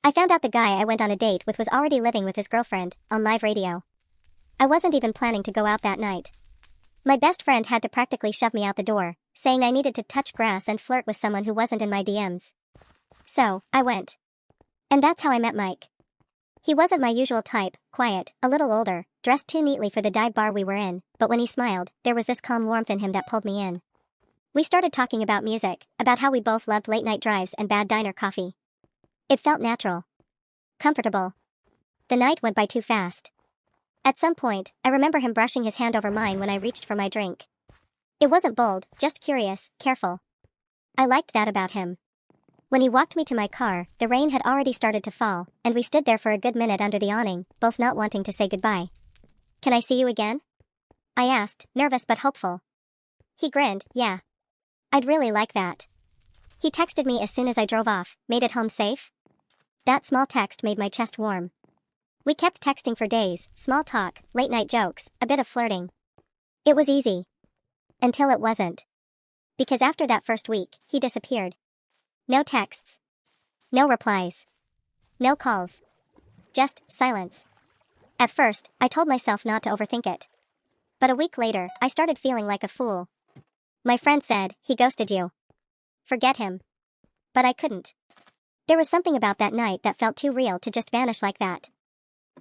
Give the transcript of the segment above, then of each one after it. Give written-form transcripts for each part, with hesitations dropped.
I found out the guy I went on a date with was already living with his girlfriend, on live radio. I wasn't even planning to go out that night. My best friend had to practically shove me out the door, saying I needed to touch grass and flirt with someone who wasn't in my DMs. So, I went. And that's how I met Mike. He wasn't my usual type, quiet, a little older, dressed too neatly for the dive bar we were in, but when he smiled, there was this calm warmth in him that pulled me in. We started talking about music, about how we both loved late-night drives and bad diner coffee. It felt natural. Comfortable. The night went by too fast. At some point, I remember him brushing his hand over mine when I reached for my drink. It wasn't bold, just curious, careful. I liked that about him. When he walked me to my car, the rain had already started to fall, and we stood there for a good minute under the awning, both not wanting to say goodbye. "Can I see you again?" I asked, nervous but hopeful. He grinned, "Yeah. I'd really like that." He texted me as soon as I drove off, "Made it home safe?" That small text made my chest warm. We kept texting for days, small talk, late-night jokes, a bit of flirting. It was easy. Until it wasn't. Because after that first week, he disappeared. No texts. No replies. No calls. Just silence. At first, I told myself not to overthink it. But a week later, I started feeling like a fool. My friend said, "He ghosted you. Forget him." But I couldn't. There was something about that night that felt too real to just vanish like that.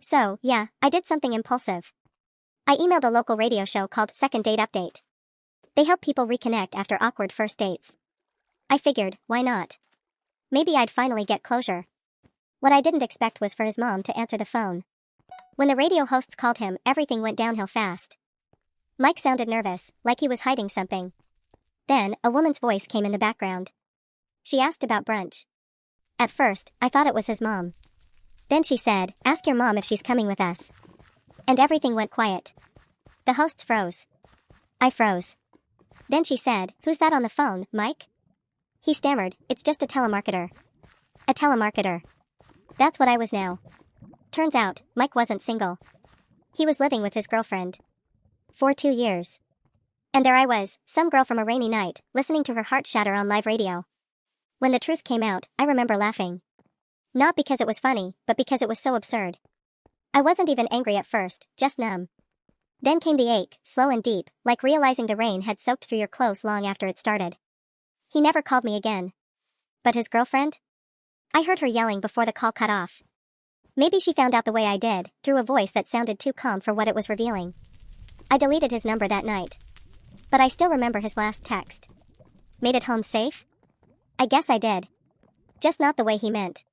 So, yeah, I did something impulsive. I emailed a local radio show called Second Date Update. They help people reconnect after awkward first dates. I figured, why not? Maybe I'd finally get closure. What I didn't expect was for his mom to answer the phone. When the radio hosts called him, everything went downhill fast. Mike sounded nervous, like he was hiding something. Then, a woman's voice came in the background. She asked about brunch. At first, I thought it was his mom. Then she said, "Ask your mom if she's coming with us." And everything went quiet. The hosts froze. I froze. Then she said, "Who's that on the phone, Mike?" He stammered, "It's just a telemarketer." A telemarketer. That's what I was now. Turns out, Mike wasn't single. He was living with his girlfriend. For 2 years. And there I was, some girl from a rainy night, listening to her heart shatter on live radio. When the truth came out, I remember laughing. Not because it was funny, but because it was so absurd. I wasn't even angry at first, just numb. Then came the ache, slow and deep, like realizing the rain had soaked through your clothes long after it started. He never called me again. But his girlfriend? I heard her yelling before the call cut off. Maybe she found out the way I did, through a voice that sounded too calm for what it was revealing. I deleted his number that night. But I still remember his last text. "Made it home safe?" I guess I did. Just not the way he meant.